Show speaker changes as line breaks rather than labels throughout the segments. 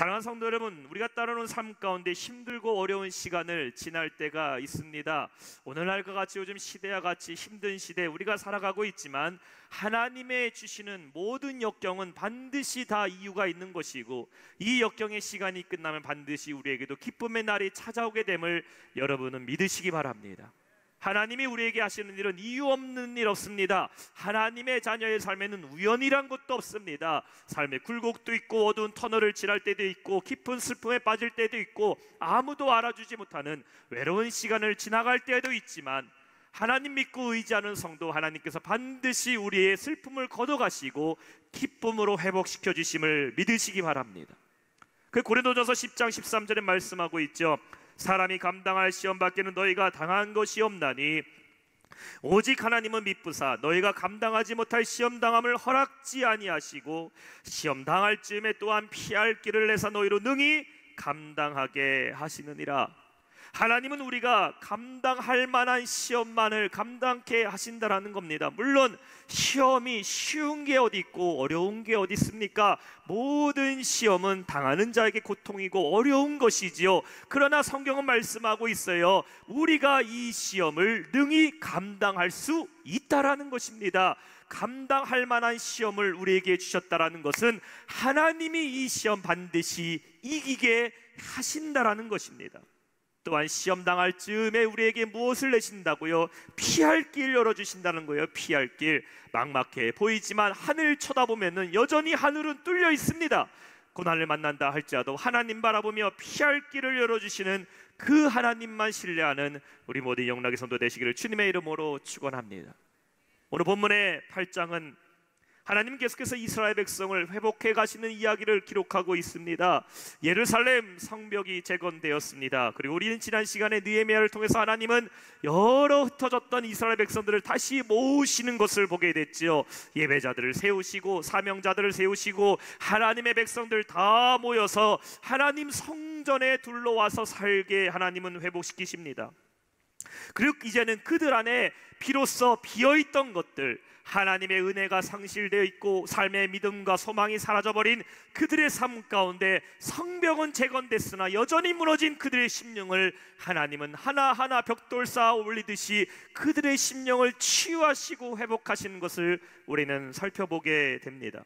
사랑하는 성도 여러분, 우리가 따르는 삶 가운데 힘들고 어려운 시간을 지날 때가 있습니다. 오늘날과 같이 요즘 시대와 같이 힘든 시대에 우리가 살아가고 있지만 하나님의 주시는 모든 역경은 반드시 다 이유가 있는 것이고, 이 역경의 시간이 끝나면 반드시 우리에게도 기쁨의 날이 찾아오게 됨을 여러분은 믿으시기 바랍니다. 하나님이 우리에게 하시는 일은 이유 없는 일 없습니다. 하나님의 자녀의 삶에는 우연이란 것도 없습니다. 삶에 굴곡도 있고 어두운 터널을 지날 때도 있고 깊은 슬픔에 빠질 때도 있고 아무도 알아주지 못하는 외로운 시간을 지나갈 때도 있지만, 하나님 믿고 의지하는 성도, 하나님께서 반드시 우리의 슬픔을 걷어가시고 기쁨으로 회복시켜 주심을 믿으시기 바랍니다. 그 고린도전서 10장 13절에 말씀하고 있죠. 사람이 감당할 시험 밖에는 너희가 당한 것이 없나니 오직 하나님은 미쁘사 너희가 감당하지 못할 시험 당함을 허락지 아니하시고 시험 당할 즈음에 또한 피할 길을 내사 너희로 능히 감당하게 하시느니라. 하나님은 우리가 감당할 만한 시험만을 감당케 하신다라는 겁니다. 물론 시험이 쉬운 게 어디 있고 어려운 게 어디 있습니까? 모든 시험은 당하는 자에게 고통이고 어려운 것이지요. 그러나 성경은 말씀하고 있어요. 우리가 이 시험을 능히 감당할 수 있다라는 것입니다. 감당할 만한 시험을 우리에게 주셨다라는 것은 하나님이 이 시험 반드시 이기게 하신다라는 것입니다. 또한 시험 당할 즈음에 우리에게 무엇을 내신다고요? 피할 길 열어주신다는 거예요. 피할 길. 막막해 보이지만 하늘 쳐다보면은 여전히 하늘은 뚫려 있습니다. 고난을 만난다 할지라도 하나님 바라보며 피할 길을 열어주시는 그 하나님만 신뢰하는 우리 모두 영락의 성도 되시기를 주님의 이름으로 축원합니다. 오늘 본문의 8장은 하나님 계속해서 이스라엘 백성을 회복해 가시는 이야기를 기록하고 있습니다. 예루살렘 성벽이 재건되었습니다. 그리고 우리는 지난 시간에 느헤미야를 통해서 하나님은 여러 흩어졌던 이스라엘 백성들을 다시 모으시는 것을 보게 됐지요. 예배자들을 세우시고 사명자들을 세우시고 하나님의 백성들 다 모여서 하나님 성전에 둘러와서 살게 하나님은 회복시키십니다. 그리고 이제는 그들 안에 비로소 비어있던 것들, 하나님의 은혜가 상실되어 있고 삶의 믿음과 소망이 사라져버린 그들의 삶 가운데 성벽은 재건됐으나 여전히 무너진 그들의 심령을 하나님은 하나하나 벽돌 쌓아 올리듯이 그들의 심령을 치유하시고 회복하시는 것을 우리는 살펴보게 됩니다.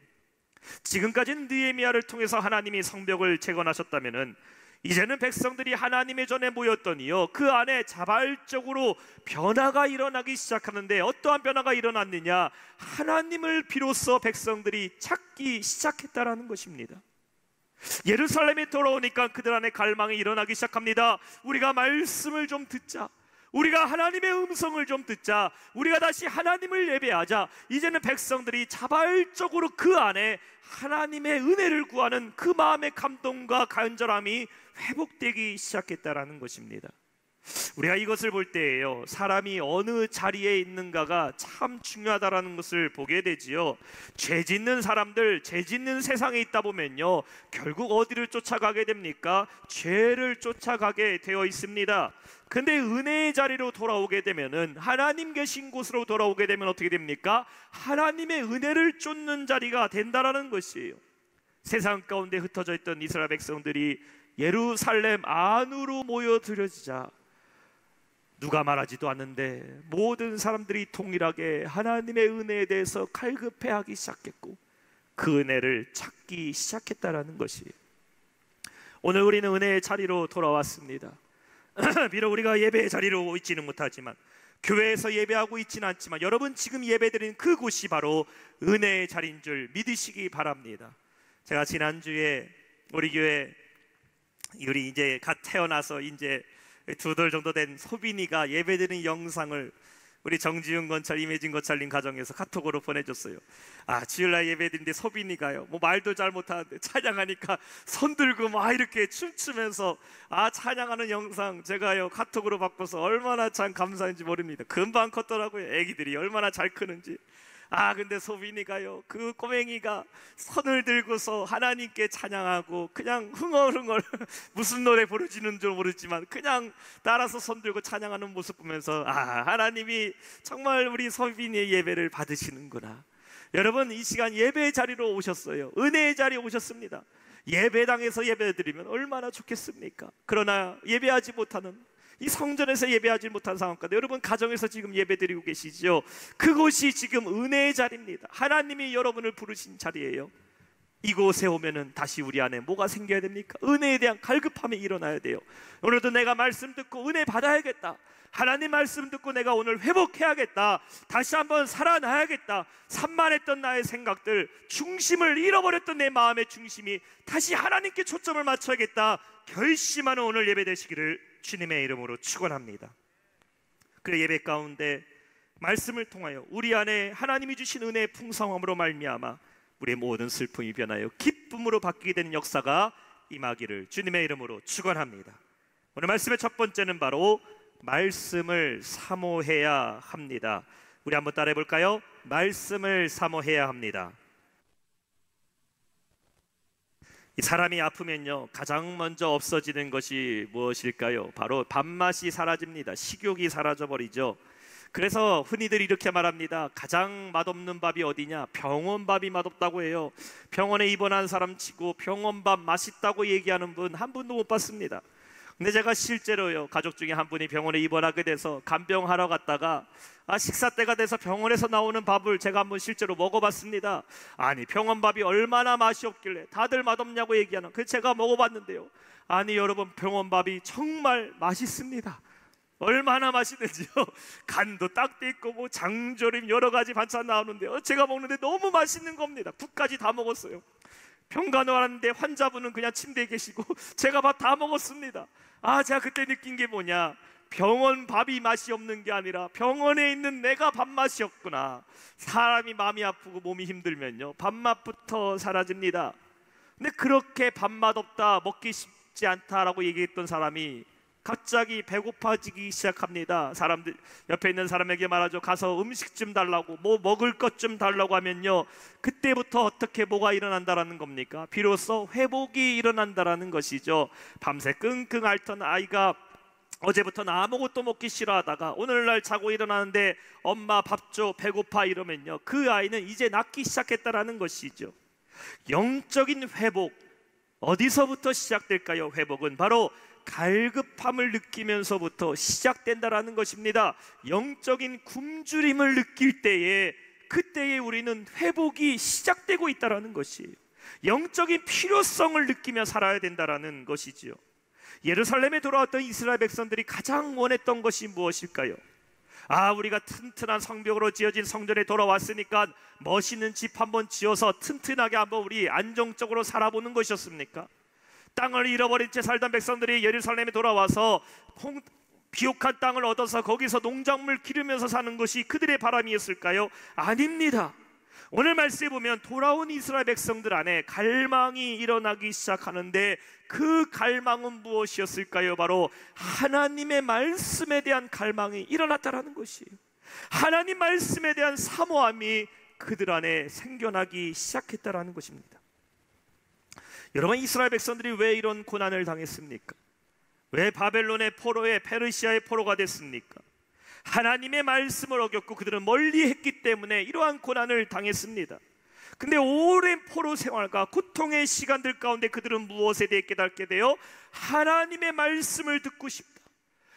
지금까지는 느헤미야를 통해서 하나님이 성벽을 재건하셨다면은 이제는 백성들이 하나님의 전에 모였더니요, 그 안에 자발적으로 변화가 일어나기 시작하는데, 어떠한 변화가 일어났느냐? 하나님을 비로소 백성들이 찾기 시작했다라는 것입니다. 예루살렘에 돌아오니까 그들 안에 갈망이 일어나기 시작합니다. 우리가 말씀을 좀 듣자, 우리가 하나님의 음성을 좀 듣자, 우리가 다시 하나님을 예배하자. 이제는 백성들이 자발적으로 그 안에 하나님의 은혜를 구하는 그 마음의 감동과 간절함이 회복되기 시작했다라는 것입니다. 우리가 이것을 볼 때에요, 사람이 어느 자리에 있는가가 참 중요하다라는 것을 보게 되지요. 죄 짓는 사람들, 죄 짓는 세상에 있다 보면요, 결국 어디를 쫓아가게 됩니까? 죄를 쫓아가게 되어 있습니다. 근데 은혜의 자리로 돌아오게 되면은, 하나님 계신 곳으로 돌아오게 되면 어떻게 됩니까? 하나님의 은혜를 쫓는 자리가 된다라는 것이에요. 세상 가운데 흩어져 있던 이스라엘 백성들이 예루살렘 안으로 모여들어지자 누가 말하지도 않는데 모든 사람들이 동일하게 하나님의 은혜에 대해서 갈급해하기 시작했고 그 은혜를 찾기 시작했다라는 것이에요. 오늘 우리는 은혜의 자리로 돌아왔습니다. 비록 우리가 예배의 자리로 있지는 못하지만, 교회에서 예배하고 있지는 않지만, 여러분 지금 예배드리는 그곳이 바로 은혜의 자리인 줄 믿으시기 바랍니다. 제가 지난주에 우리 교회 우리 이제 갓 태어나서 이제 2달 정도 된 소빈이가 예배드리는 영상을 우리 정지윤 건찰, 임혜진 건찰님 가정에서 카톡으로 보내줬어요. 주일날 예배드리는데 소빈이가요, 뭐 말도 잘 못하는데 찬양하니까 손 들고 막 이렇게 춤추면서 찬양하는 영상 제가요 카톡으로 바꿔서 얼마나 참 감사한지 모릅니다. 금방 컸더라고요. 애기들이 얼마나 잘 크는지. 근데 소빈이가요, 그 꼬맹이가 손을 들고서 하나님께 찬양하고 그냥 흥얼흥얼 무슨 노래 부르지는 줄 모르지만 그냥 따라서 손 들고 찬양하는 모습 보면서 하나님이 정말 우리 소빈이의 예배를 받으시는구나. 여러분, 이 시간 예배의 자리로 오셨어요. 은혜의 자리에 오셨습니다. 예배당에서 예배드리면 얼마나 좋겠습니까? 그러나 예배하지 못하는, 이 성전에서 예배하지 못한 상황 가운데 여러분 가정에서 지금 예배드리고 계시죠? 그곳이 지금 은혜의 자리입니다. 하나님이 여러분을 부르신 자리예요. 이곳에 오면은 다시 우리 안에 뭐가 생겨야 됩니까? 은혜에 대한 갈급함이 일어나야 돼요. 오늘도 내가 말씀 듣고 은혜 받아야겠다, 하나님 말씀 듣고 내가 오늘 회복해야겠다, 다시 한번 살아나야겠다, 산만했던 나의 생각들, 중심을 잃어버렸던 내 마음의 중심이 다시 하나님께 초점을 맞춰야겠다 결심하는 오늘 예배 되시기를 주님의 이름으로 축원합니다. 그 예배 가운데 말씀을 통하여 우리 안에 하나님이 주신 은혜의 풍성함으로 말미암아 우리의 모든 슬픔이 변하여 기쁨으로 바뀌게 되는 역사가 임하기를 주님의 이름으로 축원합니다. 오늘 말씀의 첫 번째는 바로 말씀을 사모해야 합니다. 우리 한번 따라해 볼까요? 말씀을 사모해야 합니다. 이 사람이 아프면요, 가장 먼저 없어지는 것이 무엇일까요? 바로 밥맛이 사라집니다. 식욕이 사라져버리죠. 그래서 흔히들 이렇게 말합니다. 가장 맛없는 밥이 어디냐? 병원밥이 맛없다고 해요. 병원에 입원한 사람 치고 병원밥 맛있다고 얘기하는 분 한 분도 못 봤습니다. 근데 제가 실제로요, 가족 중에 한 분이 병원에 입원하게 돼서 간병하러 갔다가 식사 때가 돼서 병원에서 나오는 밥을 제가 한번 실제로 먹어봤습니다. 아니, 병원밥이 얼마나 맛이 없길래 다들 맛없냐고 얘기하는, 그래서 제가 먹어봤는데요, 아니 여러분, 병원밥이 정말 맛있습니다. 얼마나 맛있는지요. 간도 딱 돼 있고 뭐 장조림 여러 가지 반찬 나오는데요, 제가 먹는데 너무 맛있는 겁니다. 국까지 다 먹었어요. 병간호 하는데 환자분은 그냥 침대에 계시고 제가 밥 다 먹었습니다. 제가 그때 느낀 게 뭐냐, 병원 밥이 맛이 없는 게 아니라 병원에 있는 내가 밥맛이 없구나. 사람이 마음이 아프고 몸이 힘들면요, 밥맛부터 사라집니다. 근데 그렇게 밥맛 없다, 먹기 쉽지 않다라고 얘기했던 사람이 갑자기 배고파지기 시작합니다. 사람들 옆에 있는 사람에게 말하죠. 가서 음식 좀 달라고, 뭐 먹을 것 좀 달라고 하면요, 그때부터 어떻게 뭐가 일어난다라는 겁니까? 비로소 회복이 일어난다라는 것이죠. 밤새 끙끙 앓던 아이가 어제부터는 아무것도 먹기 싫어하다가 오늘날 자고 일어나는데 엄마 밥 줘, 배고파 이러면요, 그 아이는 이제 낫기 시작했다라는 것이죠. 영적인 회복, 어디서부터 시작될까요? 회복은 바로 갈급함을 느끼면서부터 시작된다라는 것입니다. 영적인 굶주림을 느낄 때에, 그때에 우리는 회복이 시작되고 있다라는 것이에요. 영적인 필요성을 느끼며 살아야 된다라는 것이지요. 예루살렘에 돌아왔던 이스라엘 백성들이 가장 원했던 것이 무엇일까요? 우리가 튼튼한 성벽으로 지어진 성전에 돌아왔으니까 멋있는 집 한번 지어서 튼튼하게 한번 우리 안정적으로 살아보는 것이었습니까? 땅을 잃어버린 채 살던 백성들이 예루살렘에 돌아와서 비옥한 땅을 얻어서 거기서 농작물 기르면서 사는 것이 그들의 바람이었을까요? 아닙니다. 오늘 말씀에 보면 돌아온 이스라엘 백성들 안에 갈망이 일어나기 시작하는데, 그 갈망은 무엇이었을까요? 바로 하나님의 말씀에 대한 갈망이 일어났다라는 것이에요. 하나님 말씀에 대한 사모함이 그들 안에 생겨나기 시작했다라는 것입니다. 여러분, 이스라엘 백성들이 왜 이런 고난을 당했습니까? 왜 바벨론의 포로에, 페르시아의 포로가 됐습니까? 하나님의 말씀을 어겼고 그들은 멀리 했기 때문에 이러한 고난을 당했습니다. 근데 오랜 포로 생활과 고통의 시간들 가운데 그들은 무엇에 대해 깨닫게 돼요? 하나님의 말씀을 듣고 싶다,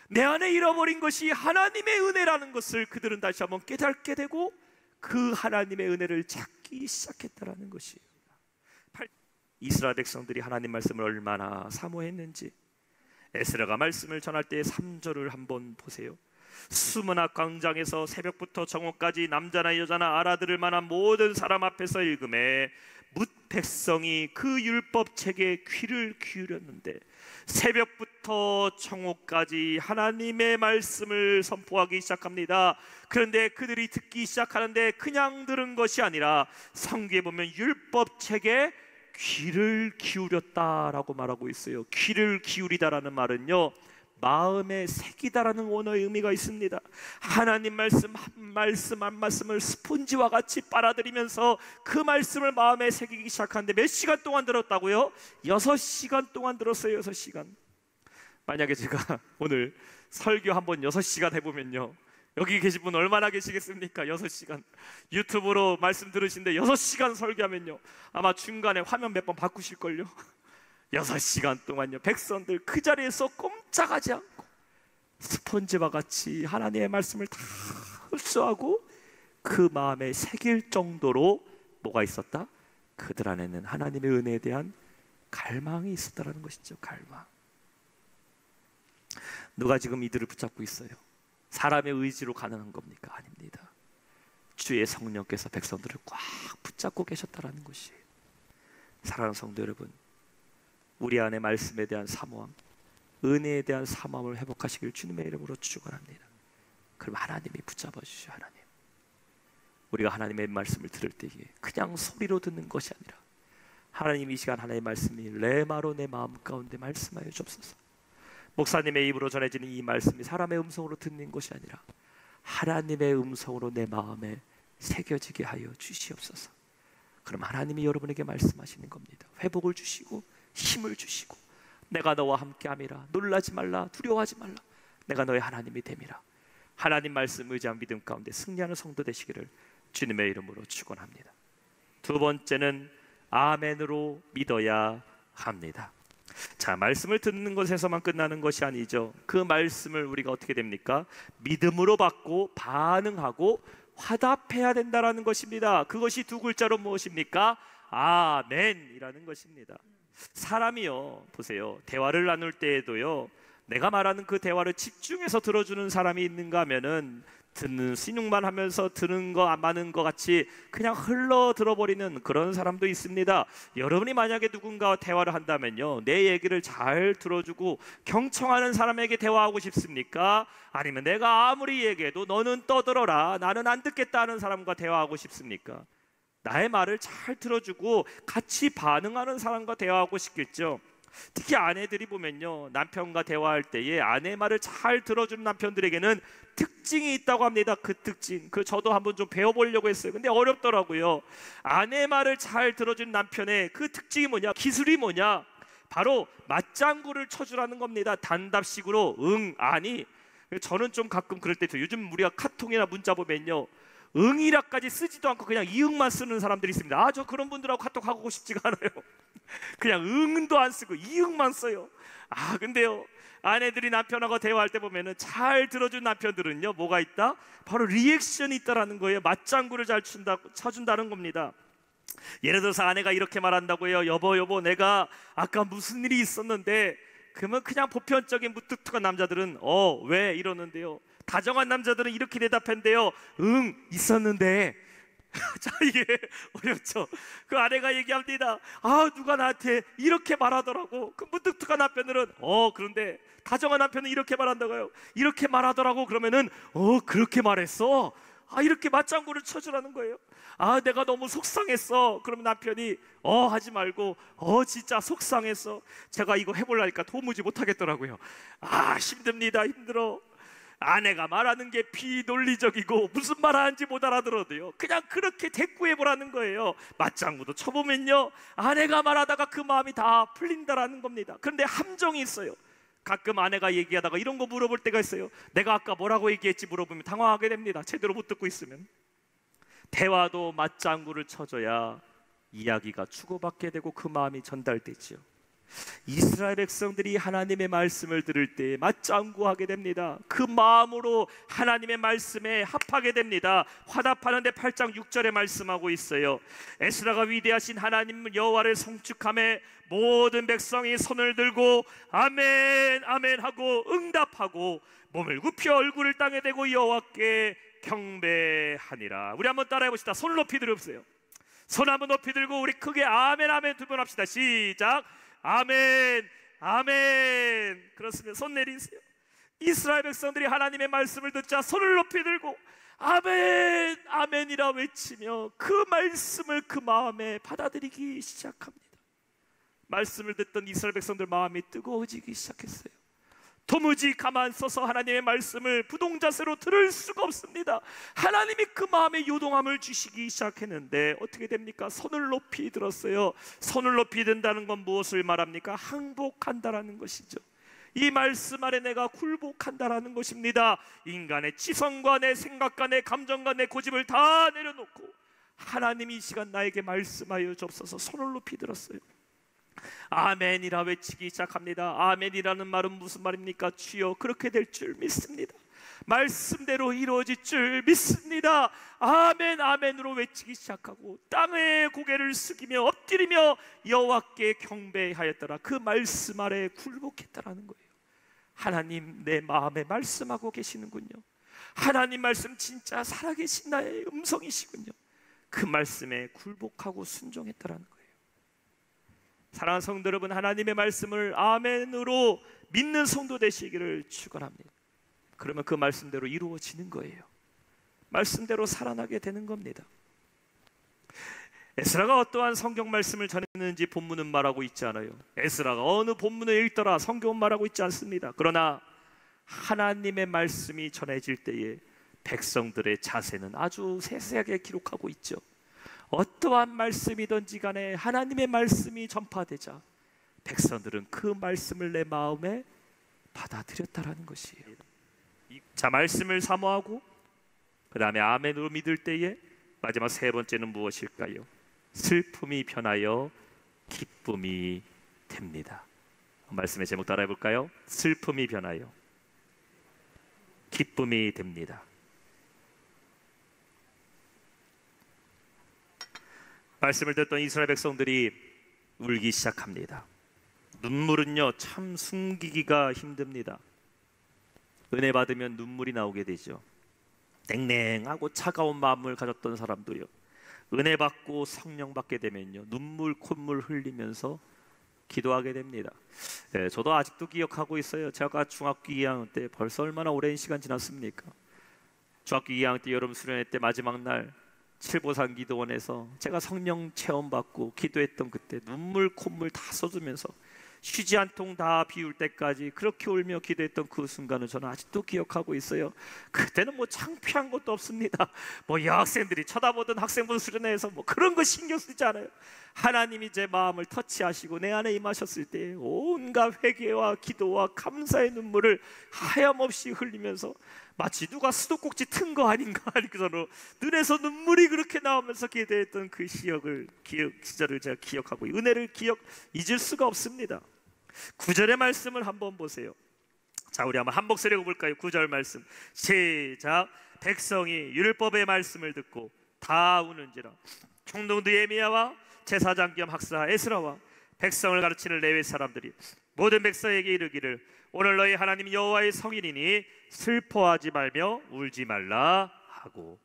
내 안에 잃어버린 것이 하나님의 은혜라는 것을 그들은 다시 한번 깨닫게 되고 그 하나님의 은혜를 찾기 시작했다라는 것이에요. 이스라엘 백성들이 하나님 말씀을 얼마나 사모했는지 에스라가 말씀을 전할 때 3절을 한번 보세요. 수문학 광장에서 새벽부터 정오까지 남자나 여자나 알아들을 만한 모든 사람 앞에서 읽음에 뭇 백성이 그 율법책에 귀를 기울였는데, 새벽부터 정오까지 하나님의 말씀을 선포하기 시작합니다. 그런데 그들이 듣기 시작하는데 그냥 들은 것이 아니라 성경에 보면 율법책에 귀를 기울였다라고 말하고 있어요. 귀를 기울이다라는 말은요, 마음에 새기다라는 원어의 의미가 있습니다. 하나님 말씀 한 말씀을 스폰지와 같이 빨아들이면서 그 말씀을 마음에 새기기 시작하는데 몇 시간 동안 들었다고요? 6시간 동안 들었어요. 6시간. 만약에 제가 오늘 설교 한번 6시간 해보면요, 여기 계신 분 얼마나 계시겠습니까? 6시간 유튜브로 말씀 들으시는데 6시간 설교하면요 아마 중간에 화면 몇 번 바꾸실걸요. 6시간 동안요 백성들 그 자리에서 꼼짝하지 않고 스펀지와 같이 하나님의 말씀을 다 흡수하고 그 마음에 새길 정도로 뭐가 있었다? 그들 안에는 하나님의 은혜에 대한 갈망이 있었다라는 것이죠. 갈망. 누가 지금 이들을 붙잡고 있어요? 사람의 의지로 가능한 겁니까? 아닙니다. 주의 성령께서 백성들을 꽉 붙잡고 계셨다라는 것이. 사랑하는 성도 여러분, 우리 안에 말씀에 대한 사모함, 은혜에 대한 사모함을 회복하시길 주님의 이름으로 축원합니다. 그럼 하나님이 붙잡아 주시오. 하나님, 우리가 하나님의 말씀을 들을 때에 그냥 소리로 듣는 것이 아니라 하나님 이 시간 하나님의 말씀이 레마로 내 마음 가운데 말씀하여 주옵소서. 목사님의 입으로 전해지는 이 말씀이 사람의 음성으로 듣는 것이 아니라 하나님의 음성으로 내 마음에 새겨지게 하여 주시옵소서. 그럼 하나님이 여러분에게 말씀하시는 겁니다. 회복을 주시고 힘을 주시고 내가 너와 함께함이라, 놀라지 말라, 두려워하지 말라, 내가 너의 하나님이 됨이라. 하나님 말씀 의지한 믿음 가운데 승리하는 성도 되시기를 주님의 이름으로 축원합니다. 두 번째는 아멘으로 믿어야 합니다. 자, 말씀을 듣는 것에서만 끝나는 것이 아니죠. 그 말씀을 우리가 어떻게 됩니까? 믿음으로 받고 반응하고 화답해야 된다라는 것입니다. 그것이 두 글자로 무엇입니까? 아멘이라는 것입니다. 사람이요, 보세요, 대화를 나눌 때에도요 내가 말하는 그 대화를 집중해서 들어주는 사람이 있는가 하면은 듣는 신용만 하면서 들은 거 안 맞는 것 같이 그냥 흘러 들어버리는 그런 사람도 있습니다. 여러분이 만약에 누군가와 대화를 한다면요 내 얘기를 잘 들어주고 경청하는 사람에게 대화하고 싶습니까? 아니면 내가 아무리 얘기해도 너는 떠들어라, 나는 안 듣겠다 하는 사람과 대화하고 싶습니까? 나의 말을 잘 들어주고 같이 반응하는 사람과 대화하고 싶겠죠. 특히 아내들이 보면요 남편과 대화할 때에 아내의 말을 잘 들어주는 남편들에게는 특징이 있다고 합니다. 그 특징, 저도 한번 좀 배워보려고 했어요. 근데 어렵더라고요. 아내의 말을 잘 들어주는 남편의 그 특징이 뭐냐, 기술이 뭐냐, 바로 맞장구를 쳐주라는 겁니다. 단답식으로 응, 아니. 저는 좀 가끔 그럴 때 있어요. 요즘 우리가 카톡이나 문자 보면요 응이라까지 쓰지도 않고 그냥 이응만 쓰는 사람들이 있습니다. 아, 저 그런 분들하고 카톡하고 싶지가 않아요. 그냥 응도 안 쓰고 이응만 써요. 아, 근데요 아내들이 남편하고 대화할 때 보면은 잘 들어준 남편들은요 뭐가 있다? 바로 리액션이 있다라는 거예요. 맞장구를 잘 쳐준다는 겁니다. 예를 들어서 아내가 이렇게 말한다고요. 여보 내가 아까 무슨 일이 있었는데, 그러면 그냥 보편적인 무뚝뚝한 남자들은 왜 이러는데요, 다정한 남자들은 이렇게 대답한대요. 응, 있었는데. 자, 이게 어렵죠. 그 아내가 얘기합니다. 아, 누가 나한테 이렇게 말하더라고. 그 무뚝뚝한 남편들은 그런데 다정한 남편은 이렇게 말한다고요. 이렇게 말하더라고. 그러면은 그렇게 말했어. 아, 이렇게 맞장구를 쳐주라는 거예요. 아, 내가 너무 속상했어. 그러면 남편이 하지 말고 진짜 속상했어. 제가 이거 해보려니까 도무지 못하겠더라고요. 아, 힘듭니다. 힘들어. 아내가 말하는 게 비논리적이고 무슨 말하는지 못 알아들어도요 그냥 그렇게 대꾸해보라는 거예요. 맞장구도 쳐보면요 아내가 말하다가 그 마음이 다 풀린다라는 겁니다. 그런데 함정이 있어요. 가끔 아내가 얘기하다가 이런 거 물어볼 때가 있어요. 내가 아까 뭐라고 얘기했지 물어보면 당황하게 됩니다. 제대로 못 듣고 있으면. 대화도 맞장구를 쳐줘야 이야기가 주고받게 되고 그 마음이 전달되지요. 이스라엘 백성들이 하나님의 말씀을 들을 때 맞장구하게 됩니다. 그 마음으로 하나님의 말씀에 합하게 됩니다. 화답하는데 8장 6절에 말씀하고 있어요. 에스라가 위대하신 하나님 여호와를 성축함에 모든 백성이 손을 들고 아멘 아멘 하고 응답하고 몸을 굽혀 얼굴을 땅에 대고 여호와께 경배하니라. 우리 한번 따라해 봅시다. 손 높이 들으세요. 손 한번 높이 들고 우리 크게 아멘 아멘 두 번 합시다. 시작. 아멘 아멘. 그렇습니다. 손 내리세요. 이스라엘 백성들이 하나님의 말씀을 듣자 손을 높이 들고 아멘 아멘이라 외치며 그 말씀을 그 마음에 받아들이기 시작합니다. 말씀을 듣던 이스라엘 백성들 마음이 뜨거워지기 시작했어요. 도무지 가만 서서 하나님의 말씀을 부동자세로 들을 수가 없습니다. 하나님이 그 마음에 요동함을 주시기 시작했는데 어떻게 됩니까? 손을 높이 들었어요. 손을 높이 든다는 건 무엇을 말합니까? 항복한다라는 것이죠. 이 말씀 아래 내가 굴복한다라는 것입니다. 인간의 지성과 내 생각과 내 감정과 내 고집을 다 내려놓고 하나님이 이 시간 나에게 말씀하여 주옵소서. 손을 높이 들었어요. 아멘이라 외치기 시작합니다. 아멘이라는 말은 무슨 말입니까? 주여 그렇게 될 줄 믿습니다. 말씀대로 이루어질 줄 믿습니다. 아멘 아멘으로 외치기 시작하고 땅에 고개를 숙이며 엎드리며 여호와께 경배하였더라. 그 말씀 아래 굴복했다라는 거예요. 하나님 내 마음에 말씀하고 계시는군요. 하나님 말씀 진짜 살아계신 나의 음성이시군요. 그 말씀에 굴복하고 순종했다라는 거예요. 사랑하는 성도 여러분, 하나님의 말씀을 아멘으로 믿는 성도 되시기를 축원합니다. 그러면 그 말씀대로 이루어지는 거예요. 말씀대로 살아나게 되는 겁니다. 에스라가 어떠한 성경 말씀을 전했는지 본문은 말하고 있지 않아요. 에스라가 어느 본문을 읽더라 성경은 말하고 있지 않습니다. 그러나 하나님의 말씀이 전해질 때에 백성들의 자세는 아주 세세하게 기록하고 있죠. 어떠한 말씀이든지 간에 하나님의 말씀이 전파되자 백성들은 그 말씀을 내 마음에 받아들였다라는 것이에요. 자, 말씀을 사모하고 그 다음에 아멘으로 믿을 때에 마지막 세 번째는 무엇일까요? 슬픔이 변하여 기쁨이 됩니다. 말씀의 제목 따라해 볼까요? 슬픔이 변하여 기쁨이 됩니다. 말씀을 듣던 이스라엘 백성들이 울기 시작합니다. 눈물은요 참 숨기기가 힘듭니다. 은혜 받으면 눈물이 나오게 되죠. 냉랭하고 차가운 마음을 가졌던 사람도요 은혜 받고 성령 받게 되면요 눈물 콧물 흘리면서 기도하게 됩니다. 저도 아직도 기억하고 있어요. 제가 중학교 2학년 때 벌써 얼마나 오랜 시간 지났습니까? 중학교 2학년 때 여름 수련회 때 마지막 날 칠보산 기도원에서 제가 성령 체험 받고 기도했던 그때 눈물 콧물 다 쏟으면서 쉬지 않통 다 비울 때까지 그렇게 울며 기도했던 그 순간을 저는 아직도 기억하고 있어요. 그때는 뭐 창피한 것도 없습니다. 뭐 여학생들이 쳐다보던 학생분 수련회에서 뭐 그런 거 신경 쓰지 않아요. 하나님이 제 마음을 터치하시고 내 안에 임하셨을 때 온갖 회개와 기도와 감사의 눈물을 하염없이 흘리면서 마치 누가 수도꼭지 튼 거 아닌가 하는 그런 눈에서 눈물이 그렇게 나오면서 기도했던 그 시절을 제가 기억하고 은혜를 잊을 수가 없습니다. 9절의 말씀을 한번 보세요. 자, 우리 한번 한 목소리 읽어볼까요? 9절 말씀 시작. 백성이 율법의 말씀을 듣고 다 우는지라. 총독 느헤미야와 제사장 겸 학사 에스라와 백성을 가르치는 레위 사람들이 모든 백성에게 이르기를 오늘 너희 하나님 여호와의 성일이니 슬퍼하지 말며 울지 말라 하고.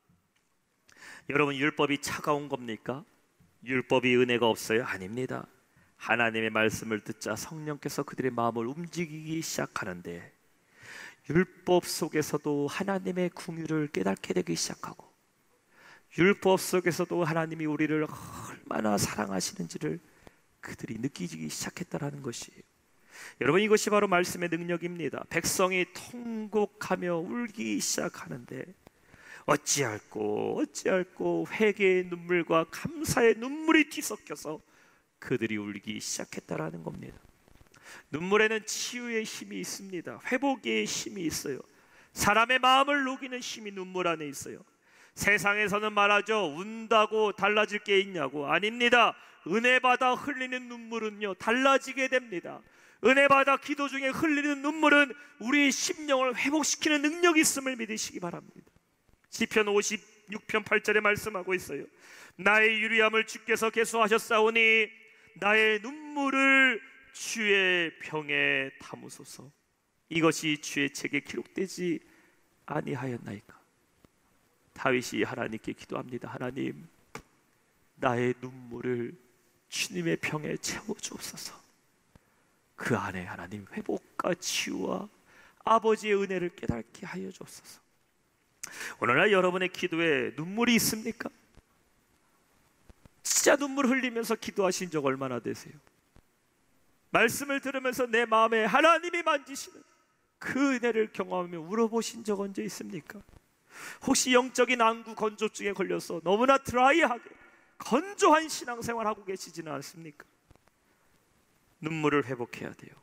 여러분, 율법이 차가운 겁니까? 율법이 은혜가 없어요? 아닙니다. 하나님의 말씀을 듣자 성령께서 그들의 마음을 움직이기 시작하는데 율법 속에서도 하나님의 긍휼을 깨닫게 되기 시작하고 율법 속에서도 하나님이 우리를 얼마나 사랑하시는지를 그들이 느끼기 시작했다는 것이에요. 여러분, 이것이 바로 말씀의 능력입니다. 백성이 통곡하며 울기 시작하는데 어찌할꼬 회개의 눈물과 감사의 눈물이 뒤섞여서 그들이 울기 시작했다라는 겁니다. 눈물에는 치유의 힘이 있습니다. 회복의 힘이 있어요. 사람의 마음을 녹이는 힘이 눈물 안에 있어요. 세상에서는 말하죠, 운다고 달라질 게 있냐고. 아닙니다. 은혜 받아 흘리는 눈물은요 달라지게 됩니다. 은혜 받아 기도 중에 흘리는 눈물은 우리의 심령을 회복시키는 능력이 있음을 믿으시기 바랍니다. 시편 56편 8절에 말씀하고 있어요. 나의 유리함을 주께서 계수하셨사오니 나의 눈물을 주의 병에 담으소서. 이것이 주의 책에 기록되지 아니하였나이까. 다윗이 하나님께 기도합니다. 하나님, 나의 눈물을 주님의 병에 채워주옵소서. 그 안에 하나님 회복과 치유와 아버지의 은혜를 깨닫게 하여 주옵소서. 오늘날 여러분의 기도에 눈물이 있습니까? 진짜 눈물 흘리면서 기도하신 적 얼마나 되세요? 말씀을 들으면서 내 마음에 하나님이 만지시는 그 은혜를 경험하며 울어보신 적 언제 있습니까? 혹시 영적인 안구 건조증에 걸려서 너무나 드라이하게 건조한 신앙생활 하고 계시지는 않습니까? 눈물을 회복해야 돼요.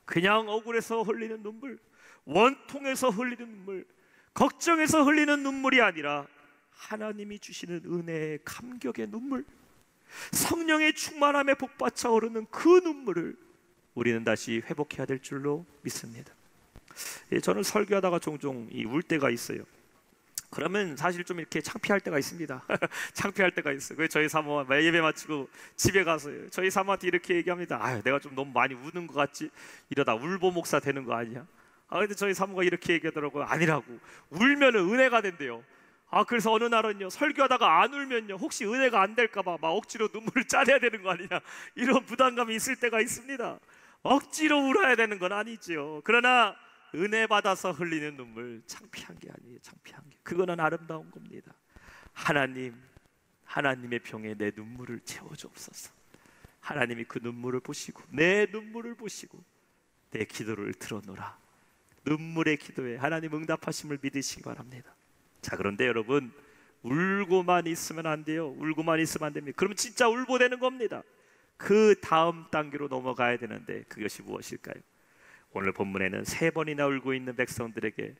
그냥 억울해서 흘리는 눈물, 원통해서 흘리는 눈물, 걱정해서 흘리는 눈물이 아니라 하나님이 주시는 은혜의 감격의 눈물, 성령의 충만함에 복받쳐 오르는 그 눈물을 우리는 다시 회복해야 될 줄로 믿습니다. 저는 설교하다가 종종 울 때가 있어요. 그러면 사실 좀 이렇게 창피할 때가 있습니다. 창피할 때가 있어요. 그래서 저희 사모가 예배 마치고 집에 가서요, 저희 사모한테 이렇게 얘기합니다. 아유, 내가 좀 너무 많이 우는 것 같지? 이러다 울보 목사 되는 거 아니야? 근데 저희 사모가 이렇게 얘기하더라고요. 아니라고, 울면은 은혜가 된대요. 그래서 어느 날은요, 설교하다가 안 울면요, 혹시 은혜가 안 될까봐 막 억지로 눈물을 짜내야 되는 거 아니냐, 이런 부담감이 있을 때가 있습니다. 억지로 울어야 되는 건 아니죠. 그러나 은혜 받아서 흘리는 눈물, 창피한 게 아니에요. 창피한 게, 그거는 아름다운 겁니다. 하나님의 병에 내 눈물을 채워주옵소서. 하나님이 그 눈물을 보시고, 내 눈물을 보시고 내 기도를 들어놓으라. 눈물의 기도에 하나님 응답하심을 믿으시기 바랍니다. 자, 그런데 여러분, 울고만 있으면 안 돼요. 울고만 있으면 안 됩니다. 그러면 진짜 울보되는 겁니다. 그 다음 단계로 넘어가야 되는데, 그것이 무엇일까요? 오늘 본문에는 3번이나 울고 있는 백성들에게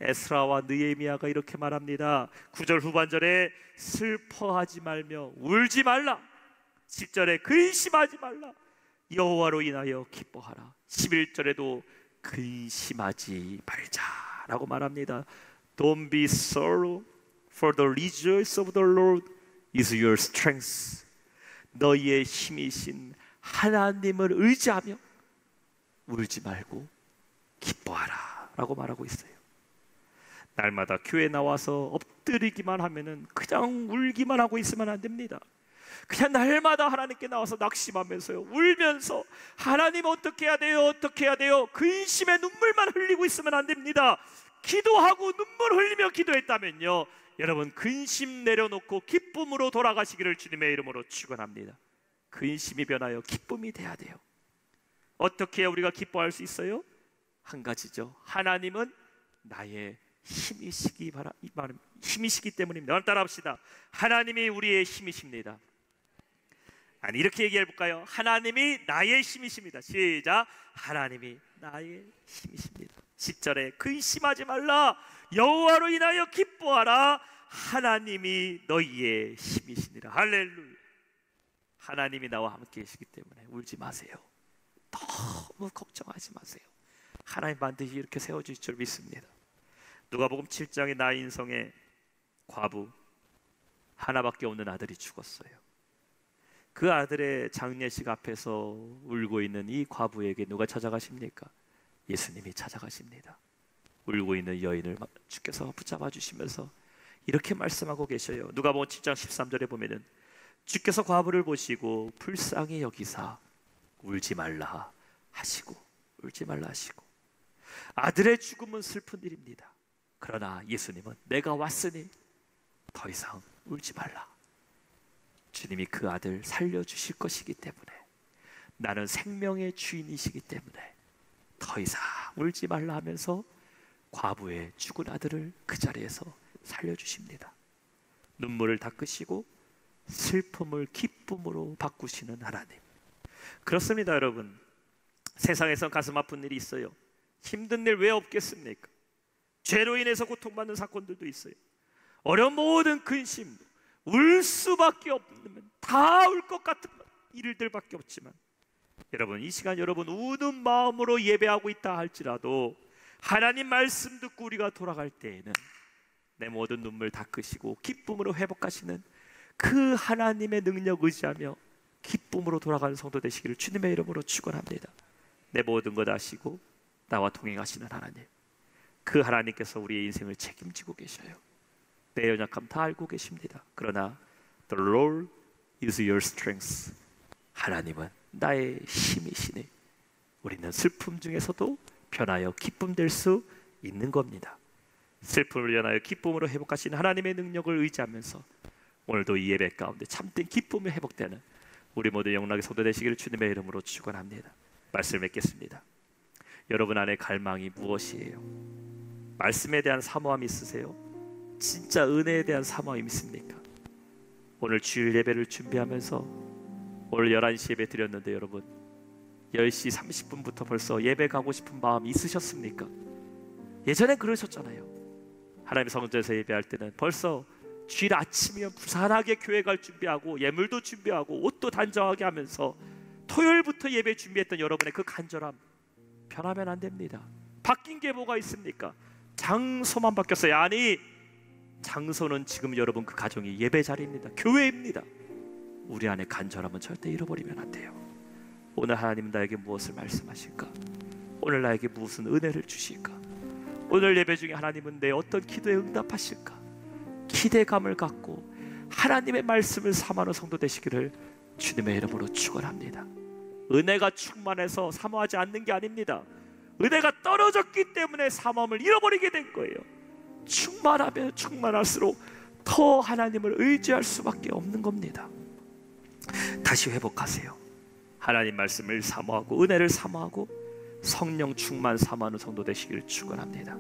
에스라와 느헤미야가 이렇게 말합니다. 9절 후반절에 슬퍼하지 말며 울지 말라, 10절에 근심하지 말라, 여호와로 인하여 기뻐하라, 11절에도 근심하지 말자라고 말합니다. Don't be sorrow, for the rejoice of the Lord is your strength. 너희의 힘이신 하나님을 의지하며 울지 말고 기뻐하라 라고 말하고 있어요. 날마다 교회 나와서 엎드리기만 하면은 그냥 울기만 하고 있으면 안 됩니다. 그냥 날마다 하나님께 나와서 낙심하면서요, 울면서 하나님 어떻게 해야 돼요? 어떻게 해야 돼요? 근심의 눈물만 흘리고 있으면 안 됩니다. 기도하고 눈물 흘리며 기도했다면요, 여러분, 근심 내려놓고 기쁨으로 돌아가시기를 주님의 이름으로 축원합니다. 근심이 변하여 기쁨이 돼야 돼요. 어떻게 해야 우리가 기뻐할 수 있어요? 한 가지죠. 하나님은 나의 힘이시기 때문입니다. 오늘 따라합시다. 하나님이 우리의 힘이십니다. 아니, 이렇게 얘기해 볼까요? 하나님이 나의 힘이십니다. 시작. 하나님이 나의 힘이십니다. 10절에 근심하지 말라, 여호와로 인하여 기뻐하라, 하나님이 너희의 힘이시니라. 할렐루야. 하나님이 나와 함께 계시기 때문에 울지 마세요. 너무 걱정하지 마세요. 하나님 반드시 이렇게 세워주실 줄 믿습니다. 누가복음 7장의 나인성의 과부, 하나밖에 없는 아들이 죽었어요. 그 아들의 장례식 앞에서 울고 있는 이 과부에게 누가 찾아가십니까? 예수님이 찾아가십니다. 울고 있는 여인을 주께서 붙잡아 주시면서 이렇게 말씀하고 계셔요. 누가복음 7장 13절에 보면은 주께서 과부를 보시고 불쌍히 여기사 울지 말라 하시고, 울지 말라 하시고, 아들의 죽음은 슬픈 일입니다. 그러나 예수님은 내가 왔으니 더 이상 울지 말라. 주님이 그 아들 살려주실 것이기 때문에, 나는 생명의 주인이시기 때문에 더 이상 울지 말라 하면서 과부의 죽은 아들을 그 자리에서 살려주십니다. 눈물을 닦으시고 슬픔을 기쁨으로 바꾸시는 하나님. 그렇습니다, 여러분. 세상에선 가슴 아픈 일이 있어요. 힘든 일 왜 없겠습니까? 죄로 인해서 고통받는 사건들도 있어요. 어려운 모든 근심, 울 수밖에 없는, 다 울 것 같은 일들밖에 없지만, 여러분, 이 시간 여러분 우는 마음으로 예배하고 있다 할지라도 하나님 말씀 듣고 우리가 돌아갈 때에는 내 모든 눈물 닦으시고 기쁨으로 회복하시는 그 하나님의 능력 의지하며 기쁨으로 돌아가는 성도 되시기를 주님의 이름으로 축원합니다. 내 모든 것 아시고 나와 동행하시는 하나님, 그 하나님께서 우리의 인생을 책임지고 계셔요. 내 연약함 다 알고 계십니다. 그러나 The Lord is your strength. 하나님은 나의 힘이시니 우리는 슬픔 중에서도 변하여 기쁨 될 수 있는 겁니다. 슬픔을 변하여 기쁨으로 회복하신 하나님의 능력을 의지하면서 오늘도 이 예배 가운데 참된 기쁨이 회복되는 우리 모두 영락의 성도 되시기를 주님의 이름으로 축원합니다. 말씀을 맺겠습니다. 여러분 안에 갈망이 무엇이에요? 말씀에 대한 사모함이 있으세요? 진짜 은혜에 대한 사모함이 있습니까? 오늘 주일 예배를 준비하면서 오늘 11시 예배 드렸는데 여러분 10시 30분부터 벌써 예배 가고 싶은 마음이 있으셨습니까? 예전에 그러셨잖아요. 하나님 성전에서 예배할 때는 벌써 주일 아침이면 부산하게 교회 갈 준비하고 예물도 준비하고 옷도 단정하게 하면서 토요일부터 예배 준비했던 여러분의 그 간절함 변하면 안 됩니다. 바뀐 게 뭐가 있습니까? 장소만 바뀌었어요. 아니, 장소는 지금 여러분 그 가정이 예배 자리입니다. 교회입니다. 우리 안에 간절함은 절대 잃어버리면 안 돼요. 오늘 하나님 나에게 무엇을 말씀하실까? 오늘 나에게 무슨 은혜를 주실까? 오늘 예배 중에 하나님은 내 어떤 기도에 응답하실까? 기대감을 갖고 하나님의 말씀을 삼하는 성도 되시기를 주님의 이름으로 축원합니다. 은혜가 충만해서 사모하지 않는 게 아닙니다. 은혜가 떨어졌기 때문에 사모함을 잃어버리게 된 거예요. 충만하면 충만할수록 더 하나님을 의지할 수밖에 없는 겁니다. 다시 회복하세요. 하나님 말씀을 사모하고 은혜를 사모하고 성령 충만 사모하는 성도 되시기를 축원합니다.